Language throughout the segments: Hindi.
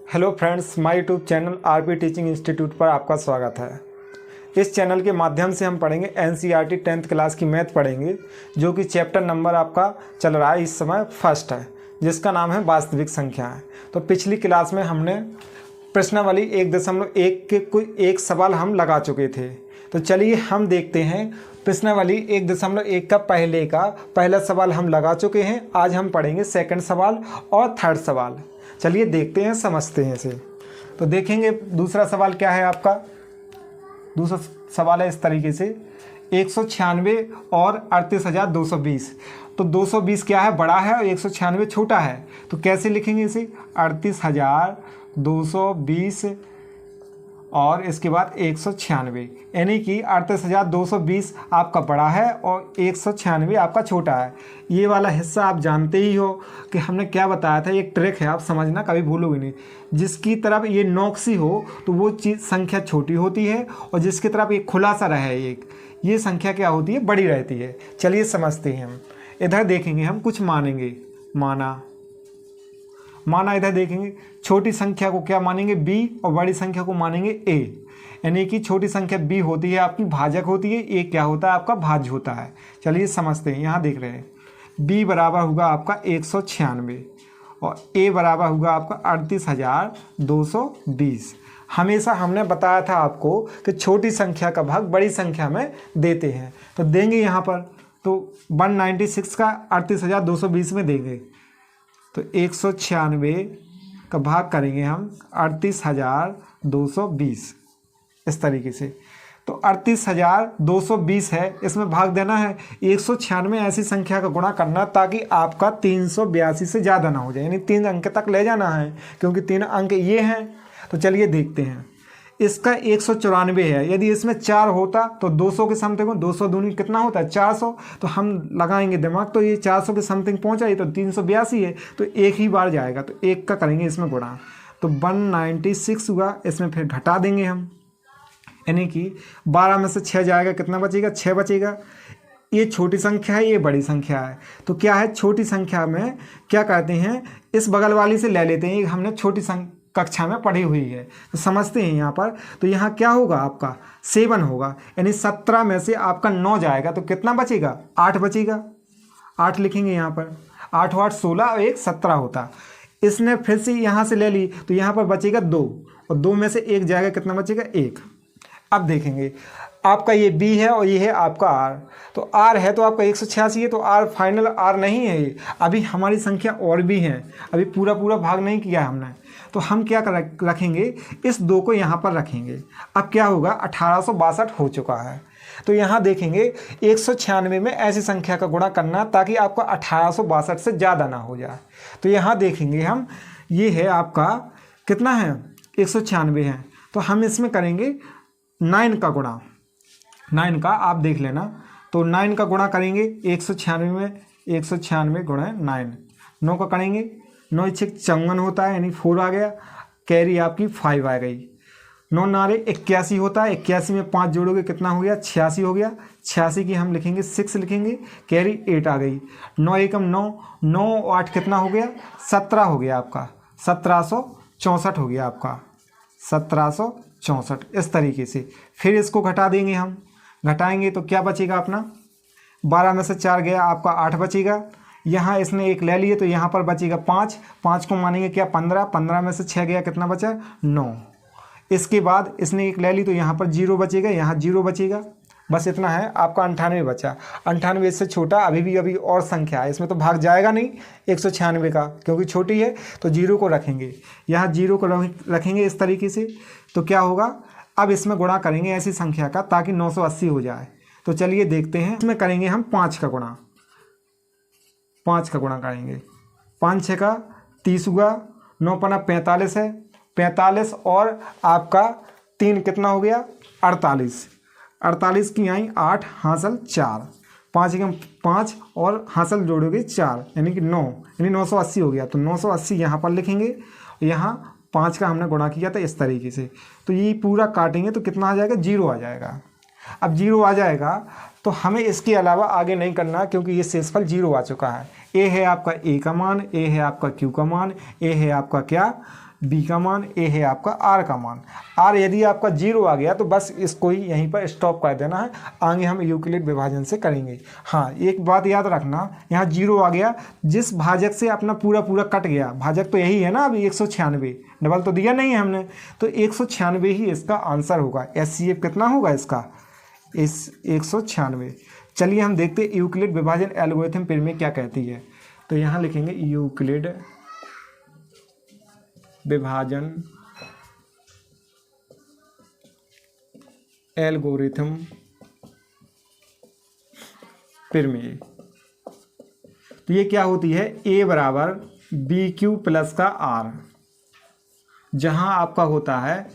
Hello friends, my YouTube channel RP teaching institute पर आपका स्वागत है। इस चैनल के माध्यम से हम पढ़ेंगे एनसीईआरटी 10th क्लास की मैथ पढ़ेंगे, जो कि चैप्टर नंबर आपका चल रहा है इस समय फर्स्ट है, जिसका नाम है वास्तविक संख्या है। तो पिछली क्लास में हमने प्रश्नावली 1.1 के कोई एक सवाल हम लगा चुके थे। तो चलिए हम देखते हैं प्रश्नावली 1.1 का पहला सवाल हम लगा चुके हैं। आज हम पढ़ेंगे सेकंड सवाल और थर्ड सवाल। चलिए देखते हैं, समझते हैं इसे। तो देखेंगे दूसरा सवाल क्या है आपका। दूसरा सवाल है इस तरीके से, 196 और 38,220। तो 220 क्या है, बड़ा है, और 196 छोटा है। तो कैसे लिखेंगे इसे, 38,220 और इसके बाद 196, यानी कि 38,220 आपका बड़ा है और 196 आपका छोटा है। ये वाला हिस्सा आप जानते ही हो कि हमने क्या बताया था, एक ट्रिक है, आप समझना, कभी भूलोगे नहीं। जिसकी तरफ ये नोक्सी हो तो वो चीज़ संख्या छोटी होती है, और जिसकी तरफ एक खुलासा रहे ये संख्या क्या होती है, बड़ी रहती है। चलिए समझते हैं हम। इधर देखेंगे हम, कुछ मानेंगे, माना इधर देखेंगे, छोटी संख्या को क्या मानेंगे, b, और बड़ी संख्या को मानेंगे a। यानी कि छोटी संख्या b होती है आपकी भाजक होती है, a क्या होता है आपका भाज्य होता है। चलिए समझते हैं। यहाँ देख रहे हैं b बराबर होगा आपका 196 और a बराबर होगा आपका 38,220। हमेशा हमने बताया था आपको कि छोटी संख्या का भाग बड़ी संख्या में देते हैं। तो देंगे यहाँ पर, तो 196 का 38,220 में देंगे, तो 196 का भाग करेंगे हम 38,220 इस तरीके से। तो 38,220 है, इसमें भाग देना है 196 ऐसी संख्या का गुणा करना ताकि आपका 382 से ज़्यादा ना हो जाए, यानी 3 अंक तक ले जाना है, क्योंकि 3 अंक ये हैं। तो चलिए देखते हैं। इसका 194 है, यदि इसमें 4 होता तो 200 के समथिंग, 200 दूनी कितना होता है 400। तो हम लगाएंगे दिमाग, तो ये 400 के समथिंग पहुंचा, ये तो 382 है, तो एक ही बार जाएगा, तो एक का करेंगे इसमें गुणा, तो 196 हुआ। इसमें फिर घटा देंगे हम, यानी कि 12 में से 6 जाएगा, कितना बचेगा, 6 बचेगा। ये छोटी संख्या है, ये बड़ी संख्या है। तो क्या है, छोटी संख्या में क्या करते हैं, इस बगल वाली से ले लेते हैं, हमने छोटी कक्षा में पढ़ी हुई है, तो समझते हैं यहाँ पर। तो यहाँ क्या होगा आपका 7 होगा, यानी 17 में से आपका 9 जाएगा, तो कितना बचेगा, 8 बचेगा। 8 लिखेंगे यहाँ पर, 8 और 8 16 और 1 17 होता। इसने फिर से यहाँ से ले ली, तो यहाँ पर बचेगा 2, और 2 में से 1 जाएगा, कितना बचेगा 1। अब देखेंगे आपका ये b है और ये है आपका r। तो r है तो आपका 186 है, तो r फाइनल r नहीं है ये, अभी हमारी संख्या और भी है, अभी पूरा भाग नहीं किया है हमने। तो हम क्या रखेंगे, इस 2 को यहाँ पर रखेंगे। अब क्या होगा, 1862 हो चुका है। तो यहाँ देखेंगे 196 में ऐसी संख्या का गुणा करना ताकि आपका 1862 से ज़्यादा ना हो जाए। तो यहाँ देखेंगे हम, ये है आपका कितना है, 196 है, तो हम इसमें करेंगे 9 का गुणा। 9 का आप देख लेना, तो 9 का गुणा करेंगे 196 में, 196 गुणा 9, 9 का करेंगे, 9 6 54 होता है, यानी 4 आ गया, कैरी आपकी 5 आ गई। 9 नारे 81 होता है, 81 में 5 जोड़ोगे कितना हो गया, 86 हो गया। 86 की हम लिखेंगे 6 लिखेंगे, कैरी 8 आ गई। 9 एकम 9, 9 और 8 कितना हो गया, 17 हो गया आपका, 1764 हो गया आपका, 1764 इस तरीके से। फिर इसको घटा देंगे हम, घटाएंगे तो क्या बचेगा अपना, 12 में से 4 गया आपका 8 बचेगा। यहाँ इसने 1 ले लिए, तो यहाँ पर बचेगा 5, 5 को मानेंगे क्या 15, 15 में से 6 गया, कितना बचा 9। इसके बाद इसने 1 ले ली, तो यहाँ पर 0 बचेगा, यहाँ 0 बचेगा, बस इतना है आपका। 98 बचा, 98 इससे छोटा अभी और संख्या है, इसमें तो भाग जाएगा नहीं 196 का, क्योंकि छोटी है, तो 0 को रखेंगे, यहाँ 0 को रखेंगे इस तरीके से। तो क्या होगा, अब इसमें गुणा करेंगे ऐसी संख्या का ताकि 980 हो जाए। तो चलिए देखते हैं, इसमें करेंगे हम 5 का गुणा, 5 का गुणा करेंगे, 5 6 का 30 हुआ, 9 पना 45 है, 45 और आपका 3 कितना हो गया 48, 48 की आई 8 हासिल 4, 5 एकम 5 और हासिल जोड़ोगे 4, यानी कि 9, यानी 980 हो गया। तो 980 यहाँ पर लिखेंगे, यहाँ 5 का हमने गुणा किया था इस तरीके से। तो ये पूरा काटेंगे तो कितना आ जाएगा, 0 आ जाएगा। अब 0 आ जाएगा तो हमें इसके अलावा आगे नहीं करना, क्योंकि ये शेषफल 0 आ चुका है। ए है आपका ए का मान, ए है आपका क्यू का मान, ए है आपका क्या बी का मान, ए है आपका आर का मान। आर यदि आपका 0 आ गया तो बस इसको ही यहीं पर स्टॉप कर देना है, आगे हम यूक्लिड विभाजन से करेंगे। हाँ, एक बात याद रखना, यहाँ 0 आ गया, जिस भाजक से अपना पूरा पूरा कट गया, भाजक तो यही है ना अभी 196, डबल तो दिया नहीं है हमने, तो 196 ही इसका आंसर होगा। HCF कितना होगा इसका, इस 196। चलिए हम देखते हैं यूक्लिड विभाजन एल्गोरिथम प्रमेय क्या कहती है। तो यहाँ लिखेंगे यूक्लिड विभाजन एल्गोरिथम प्रमेय। तो ये क्या होती है, A बराबर BQ प्लस का R, जहां आपका होता है,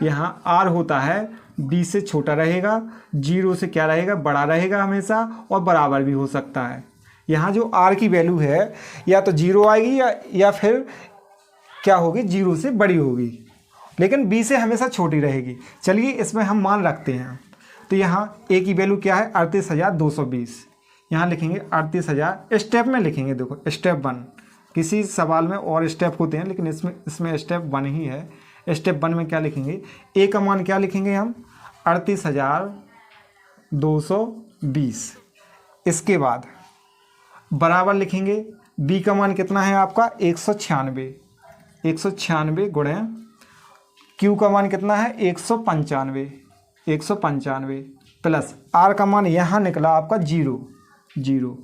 यहाँ R होता है B से छोटा रहेगा, 0 से क्या रहेगा, बड़ा रहेगा हमेशा, और बराबर भी हो सकता है। यहाँ जो R की वैल्यू है या तो 0 आएगी या फिर क्या होगी, 0 से बड़ी होगी, लेकिन B से हमेशा छोटी रहेगी। चलिए इसमें हम मान रखते हैं। तो यहाँ A की वैल्यू क्या है, 38,220। यहाँ लिखेंगे 38,000, स्टेप में लिखेंगे। देखो स्टेप 1, किसी सवाल में और स्टेप होते हैं लेकिन इसमें स्टेप 1 ही है। स्टेप 1 में क्या लिखेंगे, A का मान क्या लिखेंगे हम, 38,220। इसके बाद बराबर लिखेंगे, B का मान कितना है आपका 196, 196 गुणे Q का मान कितना है 195, 195 प्लस R का मान यहाँ निकला आपका 0, 0।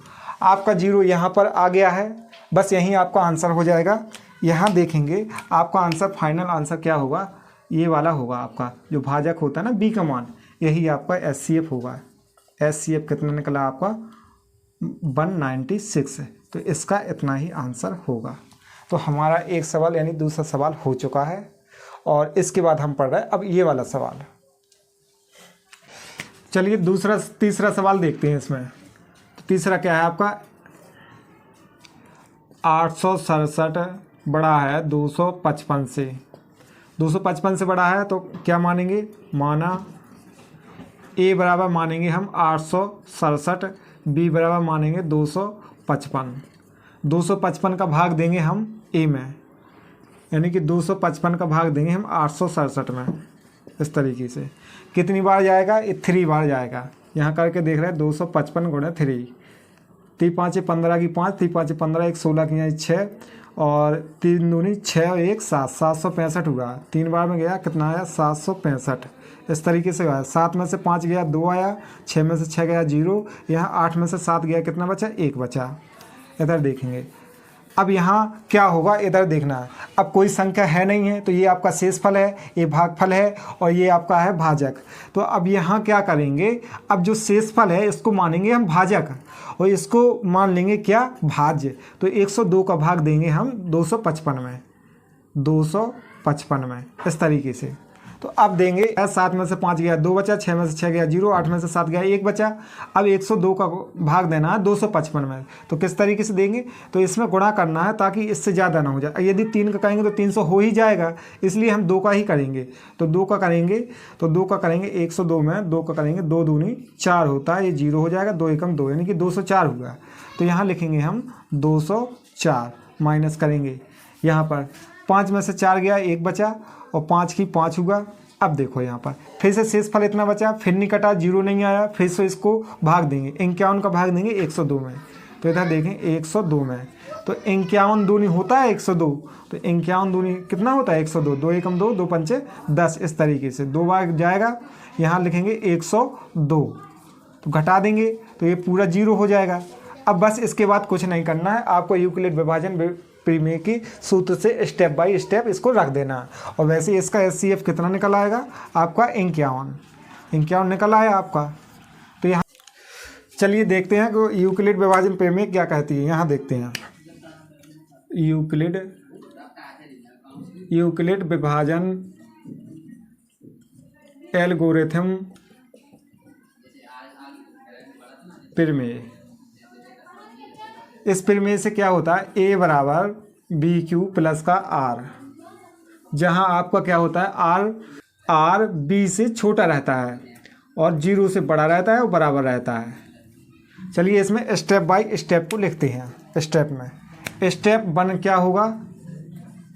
आपका 0 यहाँ पर आ गया है, बस यहीं आपका आंसर हो जाएगा। यहाँ देखेंगे आपका आंसर, फाइनल आंसर क्या होगा, ये वाला होगा आपका, जो भाजक होता है ना B का मान, यही आपका HCF होगा। HCF कितना निकला आपका 196, तो इसका इतना ही आंसर होगा। तो हमारा एक सवाल यानी दूसरा सवाल हो चुका है, और इसके बाद हम पढ़ रहे हैं अब ये वाला सवाल। चलिए तीसरा सवाल देखते हैं इसमें। तो तीसरा क्या है आपका, 867 बड़ा है 255 से, 255 से बड़ा है, तो क्या मानेंगे, माना A बराबर मानेंगे हम 867, B बराबर मानेंगे 255। 255 का भाग देंगे हम A में, यानी कि 255 का भाग देंगे हम 867 में। इस तरीके से कितनी बार जाएगा, ये 3 बार जाएगा। यहाँ करके देख रहे हैं 255 गुणे 3, 3 5 15 की 5, 3 5 15, 1 16 की 6, और 3 दूनी 6 और 1 7, 765 हुआ। 3 बार में गया, कितना आया 765। इस तरीके से आया, 7 में से 5 गया 2 आया, 6 में से 6 गया 0, यहाँ 8 में से 7 गया, कितना बचा 1 बचा। इधर देखेंगे, अब यहाँ क्या होगा, इधर देखना है। अब कोई संख्या है नहीं है, तो ये आपका शेषफल है, ये भागफल है, और ये आपका है भाजक। तो अब यहाँ क्या करेंगे, अब जो शेषफल है इसको मानेंगे हम भाजक, और इसको मान लेंगे क्या, भाज्य। तो 102 का भाग देंगे हम 255 में, 255 में, इस तरीके से। तो अब देंगे, 7 में से 5 गया 2 बचा, 6 में से 6 गया 0, 8 में से 7 गया 1 बचा। अब 102 का भाग देना है 255 में, तो किस तरीके से देंगे, तो इसमें गुणा करना है ताकि इससे ज़्यादा ना हो जाए। यदि 3 का करेंगे तो 300 हो ही जाएगा, इसलिए हम 2 का ही करेंगे। तो 2 का करेंगे, तो 2 का करेंगे 102 में 2 का करेंगे, 2 दूनी 4 होता है, ये 0 हो जाएगा, 2 एकम 2, यानी कि 204 हुआ। तो यहाँ लिखेंगे हम 204, माइनस करेंगे, यहाँ पर 5 में से 4 गया 1 बचा, और 5 की 5 हुआ। अब देखो यहाँ पर फिर से शेषफल इतना बचा, फिर नहीं कटा, 0 नहीं आया, फिर से इसको भाग देंगे, 51 का भाग देंगे 102 में। तो इधर देखें 102 में, तो 51 दूनी होता है 102, तो 51 दूनी कितना होता है 102, 2 एकम 2, 2 पंचे 10। इस तरीके से 2 बार जाएगा, यहाँ लिखेंगे 102, तो घटा देंगे तो ये पूरा 0 हो जाएगा। अब बस इसके बाद कुछ नहीं करना है, आपको यूक्लिड विभाजन प्रमेय की सूत्र से स्टेप बाय स्टेप इसको रख देना। और वैसे इसका HCF कितना निकल आएगा आपका 51 निकल आया आपका। तो यहाँ चलिए देखते हैं कि यूक्लिड विभाजन प्रमेय क्या कहती है। यहाँ देखते हैं यूक्लिड विभाजन एल्गोरिथम प्रमेय। इस प्रमेय से क्या होता है, A बराबर BQ प्लस का R, जहां आपका क्या होता है R B से छोटा रहता है और 0 से बड़ा रहता है और बराबर रहता है। चलिए इसमें स्टेप बाय स्टेप को लिखते हैं। स्टेप में स्टेप 1 क्या होगा,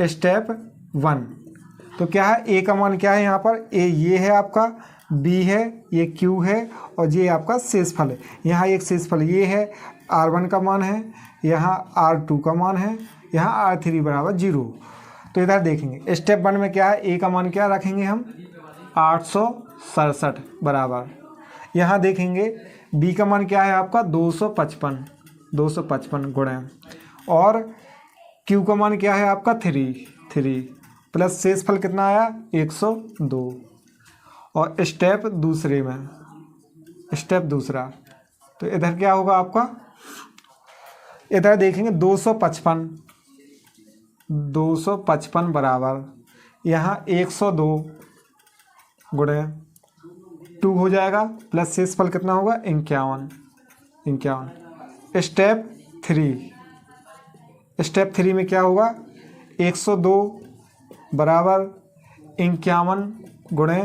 स्टेप 1। तो क्या है, ए का मान क्या है यहाँ पर, ए ये है आपका, बी है, ये क्यू है और ये आपका शेषफल है। यहाँ एक शेषफल ये है, R1 का मान है, यहाँ R2 का मान है, यहाँ R3 बराबर 0। तो इधर देखेंगे स्टेप 1 में क्या है, ए का मान क्या रखेंगे हम 867 बराबर। यहाँ देखेंगे बी का मान क्या है आपका 255 गुणे, और क्यू का मान क्या है आपका 3 प्लस शेषफल कितना आया 102। और स्टेप दूसरा तो इधर क्या होगा आपका, इधर देखेंगे 255 बराबर, यहाँ 102 गुणे 2 हो जाएगा, प्लस शेषफल कितना होगा 51। स्टेप 3 में क्या होगा 102 बराबर 51 गुणे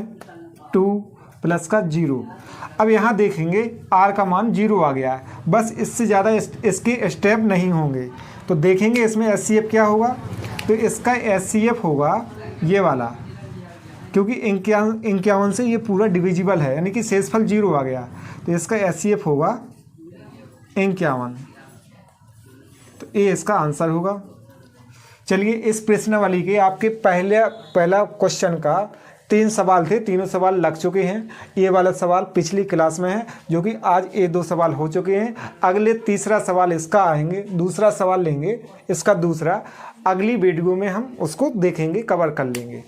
2 प्लस का 0। अब यहाँ देखेंगे R का मान 0 आ गया है, बस इससे ज़्यादा इसके स्टेप नहीं होंगे। तो देखेंगे इसमें HCF क्या होगा, तो इसका HCF होगा ये वाला, क्योंकि 51 से ये पूरा डिविजिबल है, यानी कि शेषफल 0 आ गया, तो इसका HCF होगा 51। तो ये इसका आंसर होगा। चलिए इस प्रश्नावली के आपके पहला क्वेश्चन का 3 सवाल थे, तीनों सवाल लग चुके हैं। ये वाला सवाल पिछली क्लास में है, जो कि आज ये 2 सवाल हो चुके हैं। अगले तीसरा सवाल इसका आएंगे, दूसरा सवाल लेंगे इसका दूसरा, अगली वीडियो में हम उसको देखेंगे, कवर कर लेंगे।